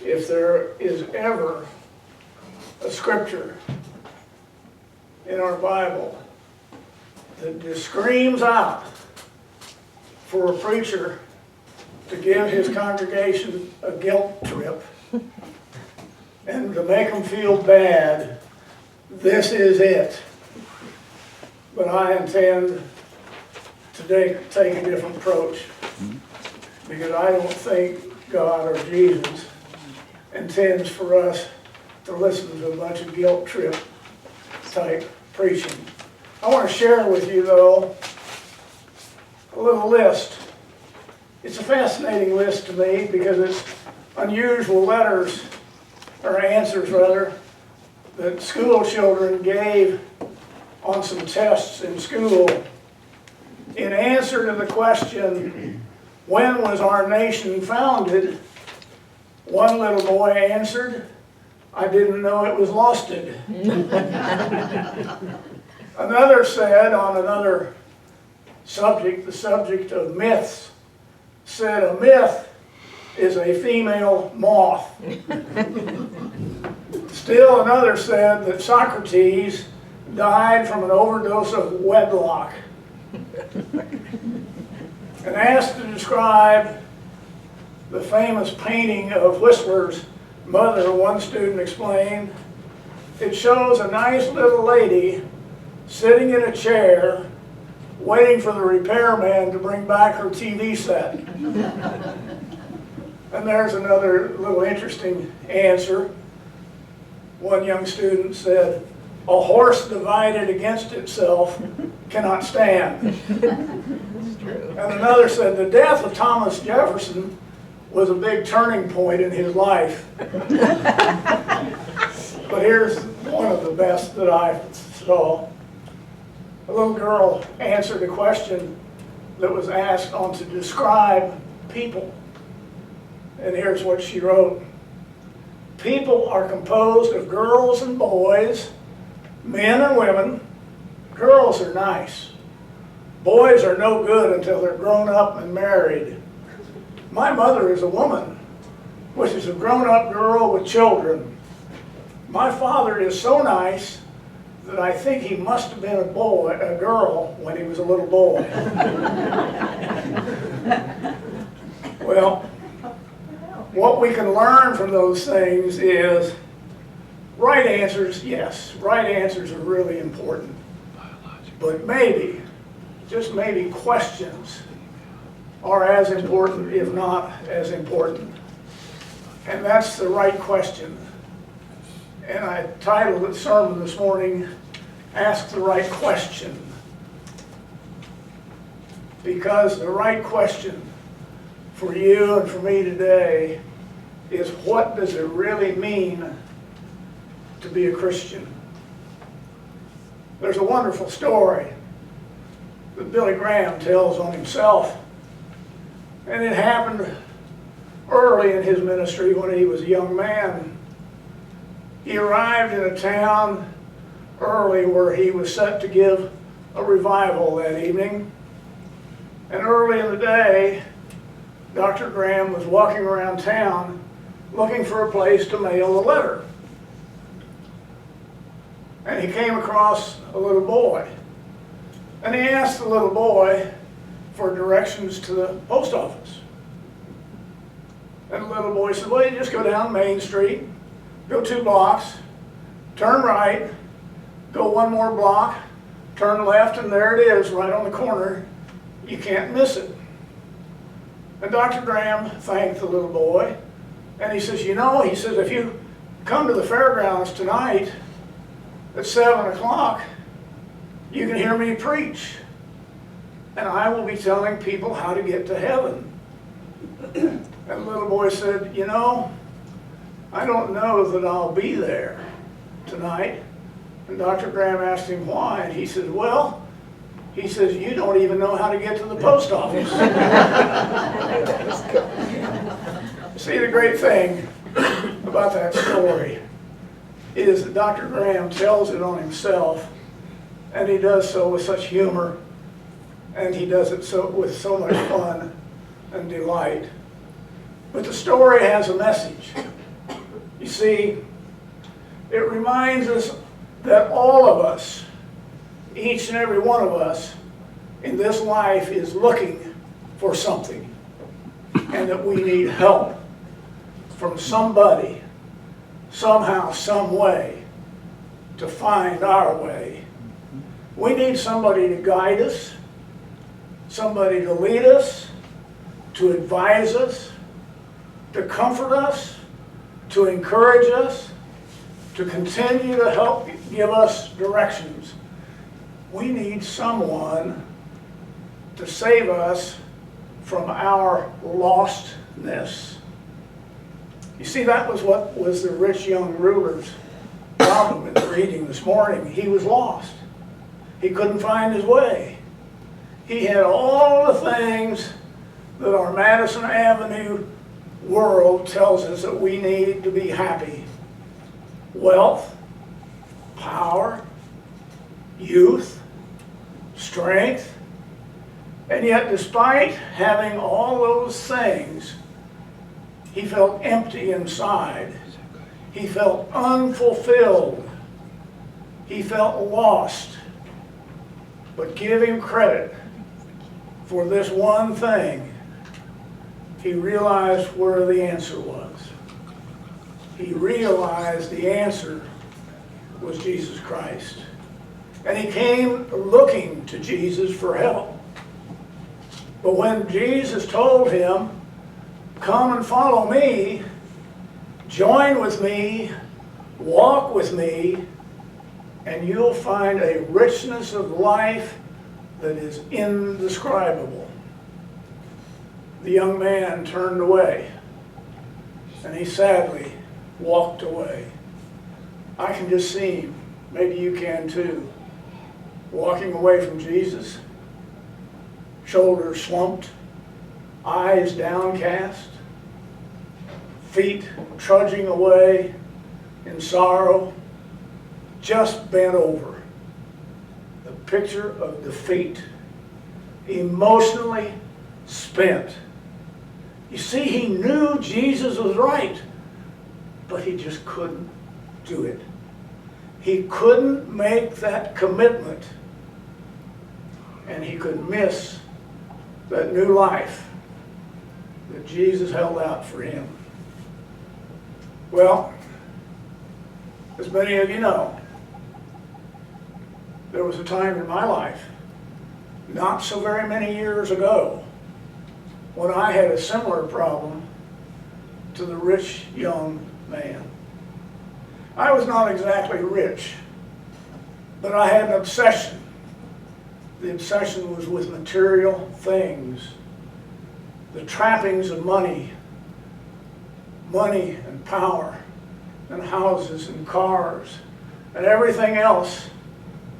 If there is ever a scripture in our Bible that just screams out for a preacher to give his congregation a guilt trip and to make them feel bad, this is it. But I intend to take a different approach, because I don't think God or Jesus intends for us to listen to a bunch of guilt trip type preaching. I want to share with you, though, a little list. It's a fascinating list to me because it's unusual letters, or answers rather, that school children gave on some tests in school. In answer to the question, when was our nation founded? One little boy answered, I didn't know it was losted. Another said on another subject, the subject of myths, said a myth is a female moth. Still another said that Socrates died from an overdose of wedlock. And asked to describe the famous painting of Whistler's mother, one student explained, it shows a nice little lady sitting in a chair waiting for the repairman to bring back her TV set. And there's another little interesting answer. One young student said, a horse divided against itself cannot stand. And another said, the death of Thomas Jefferson was a big turning point in his life. But here's one of the best that I saw. A little girl answered a question that was asked on to describe people. And here's what she wrote. People are composed of girls and boys, men and women. Girls are nice. Boys are no good until they're grown up and married. My mother is a woman, which is a grown-up girl with children. My father is so nice that I think he must have been a girl when he was a little boy. Well, what we can learn from those things is right answers, yes, right answers are really important. But maybe, just maybe, questions are as important, if not as important. And that's the right question. And I titled the sermon this morning, Ask the Right Question. Because the right question for you and for me today is, what does it really mean to be a Christian? There's a wonderful story that Billy Graham tells on himself. And it happened early in his ministry when he was a young man. He arrived in a town early where he was set to give a revival that evening. And early in the day, Dr. Graham was walking around town looking for a place to mail a letter. And he came across a little boy. And he asked the little boy for directions to the post office. And the little boy said, well, you just go down Main Street, go 2 blocks, turn right, go 1 more block, turn left, and there it is, right on the corner. You can't miss it. And Dr. Graham thanked the little boy, and he says, you know, he says, if you come to the fairgrounds tonight at 7 o'clock, you can hear me preach. And I will be telling people how to get to heaven. And the little boy said, you know, I don't know that I'll be there tonight. And Dr. Graham asked him why, and he said, well, he says, you don't even know how to get to the post office. See, the great thing about that story is that Dr. Graham tells it on himself, And he does so with such humor, and he does it with so much fun and delight. But the story has a message. You see, it reminds us that all of us, each and every one of us in this life, is looking for something, and that we need help from somebody, somehow, some way, to find our way. We need somebody to guide us, somebody to lead us, to advise us, to comfort us, to encourage us, to continue to help give us directions. We need someone to save us from our lostness. You see, that was what was the rich young ruler's problem in the reading this morning. He was lost. He couldn't find his way. He had all the things that our Madison Avenue world tells us that we need to be happy. Wealth, power, youth, strength. And yet, despite having all those things, he felt empty inside. He felt unfulfilled. He felt lost. But give him credit for this one thing. He realized where the answer was. He realized the answer was Jesus Christ. And he came looking to Jesus for help. But when Jesus told him, "Come and follow me, join with me, walk with me, and you'll find a richness of life that is indescribable," the young man turned away, and he sadly walked away. I can just see him, maybe you can too, walking away from Jesus, shoulders slumped, eyes downcast, feet trudging away in sorrow, just bent over. The picture of defeat, emotionally spent. You see, he knew Jesus was right, but he just couldn't do it. He couldn't make that commitment, and he could miss that new life that Jesus held out for him. Well, as many of you know, there was a time in my life, not so very many years ago, when I had a similar problem to the rich young man. I was not exactly rich, but I had an obsession. The obsession was with material things, the trappings of money and power, and houses and cars, and everything else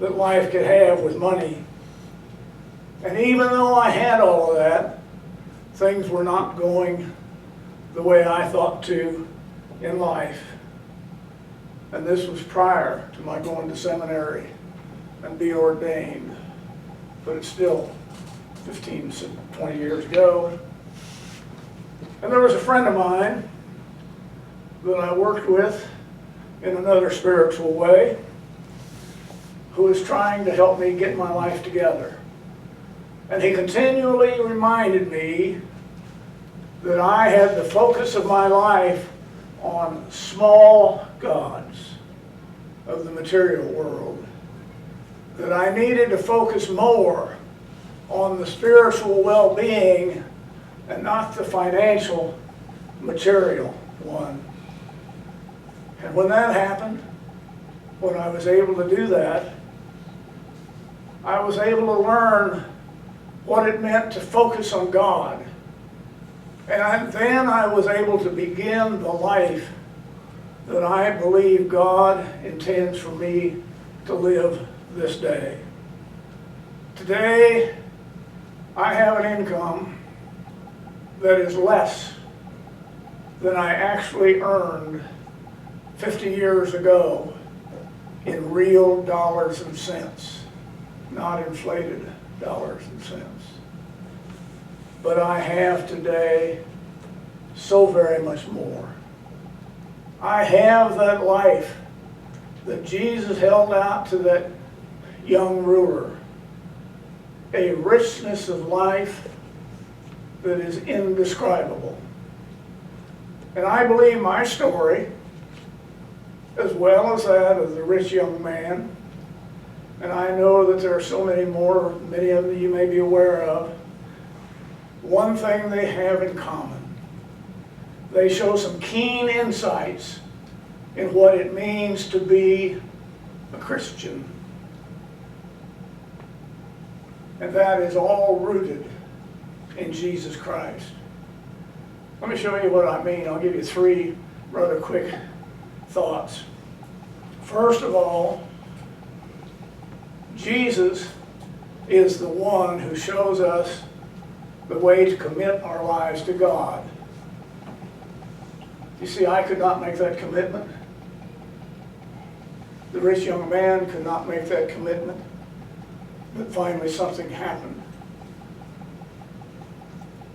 that life could have with money. And even though I had all of that, things were not going the way I thought to in life. And this was prior to my going to seminary and being ordained. But it's still 15, 20 years ago. And there was a friend of mine that I worked with in another spiritual way who was trying to help me get my life together. And he continually reminded me that I had the focus of my life on small gods of the material world, that I needed to focus more on the spiritual well-being and not the financial, material one. And when that happened, when I was able to do that, I was able to learn what it meant to focus on God. And then I was able to begin the life that I believe God intends for me to live this day. Today, I have an income that is less than I actually earned 50 years ago in real dollars and cents. not inflated dollars and cents. But I have today so very much more. I have that life that Jesus held out to that young ruler, a richness of life that is indescribable. And I believe my story, as well as that of the rich young man, and I know that there are so many more, many of you may be aware of, one thing they have in common. They show some keen insights in what it means to be a Christian. And that is all rooted in Jesus Christ. Let me show you what I mean. I'll give you three rather quick thoughts. First of all, Jesus is the one who shows us the way to commit our lives to God. You see, I could not make that commitment. The rich young man could not make that commitment. But finally something happened.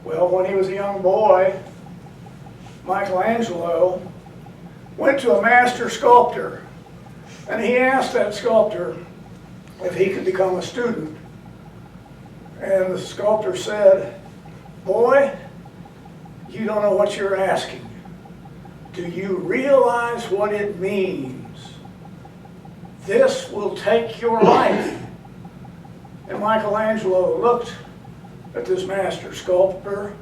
Well, when he was a young boy, Michelangelo went to a master sculptor, and he asked that sculptor if he could become a student. And the sculptor said, "Boy, you don't know what you're asking. Do you realize what it means? This will take your life." And Michelangelo looked at this master sculptor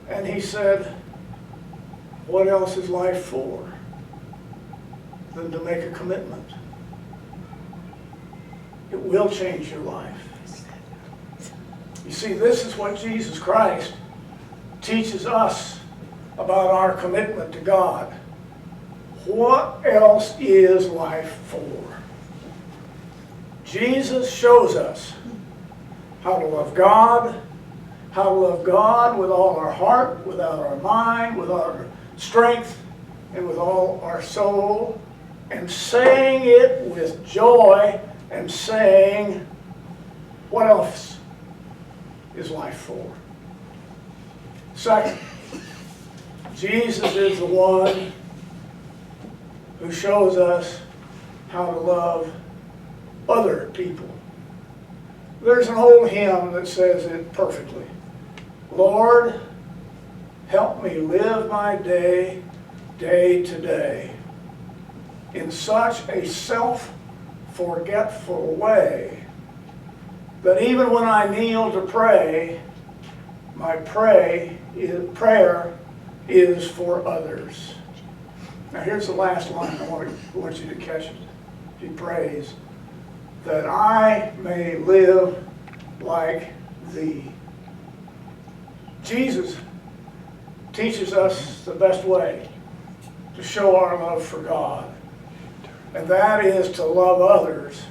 and he said, "What else is life for than to make a commitment? It will change your life." You see, this is what Jesus Christ teaches us about our commitment to God. What else is life for? Jesus shows us how to love God, with all our heart, with all our mind, with all our strength, and with all our soul, and saying it with joy, and saying, what else is life for? Second, Jesus is the one who shows us how to love other people. There's an old hymn that says it perfectly. Lord, help me live my day, day to day, in such a self-forgetful way that even when I kneel to pray, my prayer is for others. Now here's the last line I want you to catch it. He prays, that I may live like thee. Jesus teaches us the best way to show our love for God, and that is to love others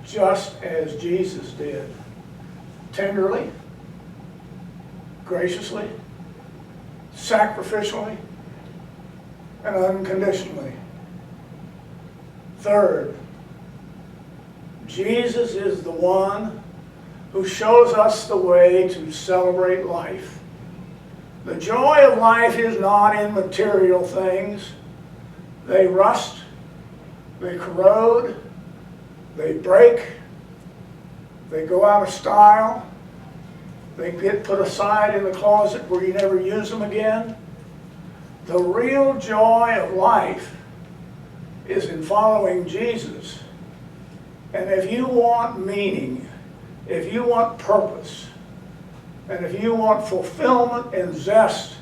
just as Jesus did. Tenderly, graciously, sacrificially, and unconditionally. Third, Jesus is the one who shows us the way to celebrate life. The joy of life is not in material things. They rust, they corrode, they break, they go out of style, they get put aside in the closet where you never use them again. The real joy of life is in following Jesus. And if you want meaning, if you want purpose, and if you want fulfillment and zest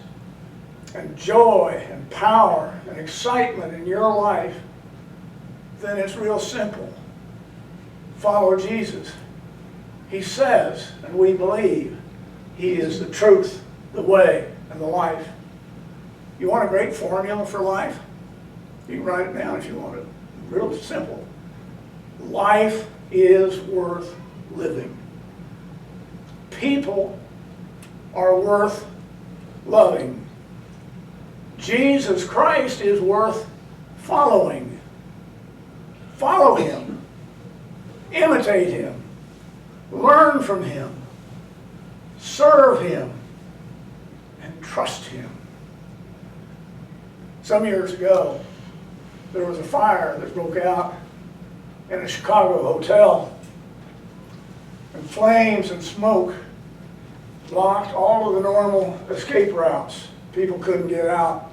and joy and power and excitement in your life, then it's real simple. Follow Jesus. He says, and we believe, He is the truth, the way, and the life. You want a great formula for life? You can write it down if you want it. Real simple. Life is worth living. People are worth loving. Jesus Christ is worth following. Follow Him imitate him, learn from him, serve him, and trust him. Some years ago, there was a fire that broke out in a Chicago hotel, and flames and smoke blocked all of the normal escape routes. People couldn't get out.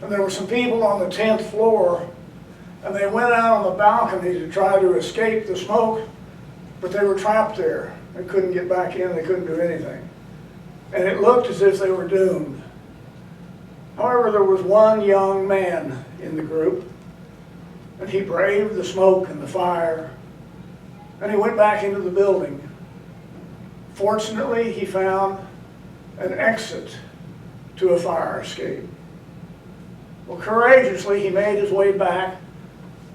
And there were some people on the 10th floor, and they went out on the balcony to try to escape the smoke, but they were trapped there. They couldn't get back in, they couldn't do anything. And it looked as if they were doomed. However, there was one young man in the group, and he braved the smoke and the fire, and he went back into the building. Fortunately, he found an exit to a fire escape. Well, courageously, he made his way back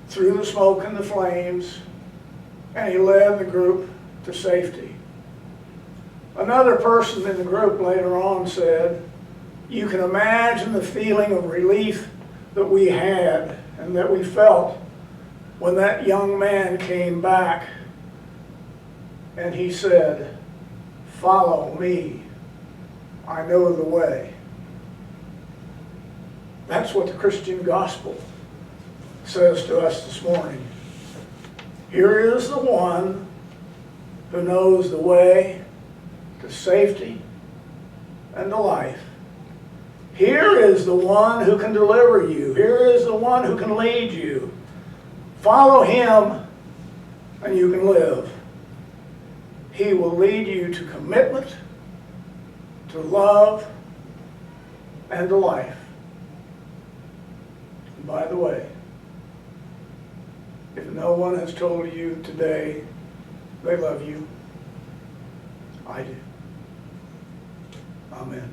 through the smoke and the flames, and he led the group to safety. Another person in the group later on said, "You can imagine the feeling of relief that we had and that we felt when that young man came back and he said, 'Follow me, I know the way.'" That's what the Christian gospel says to us this morning. Here is the one who knows the way to safety and to life. Here is the one who can deliver you. Here is the one who can lead you. Follow him and you can live. He will lead you to commitment, to love, and to life. And by the way, if no one has told you today they love you, I do. Amen.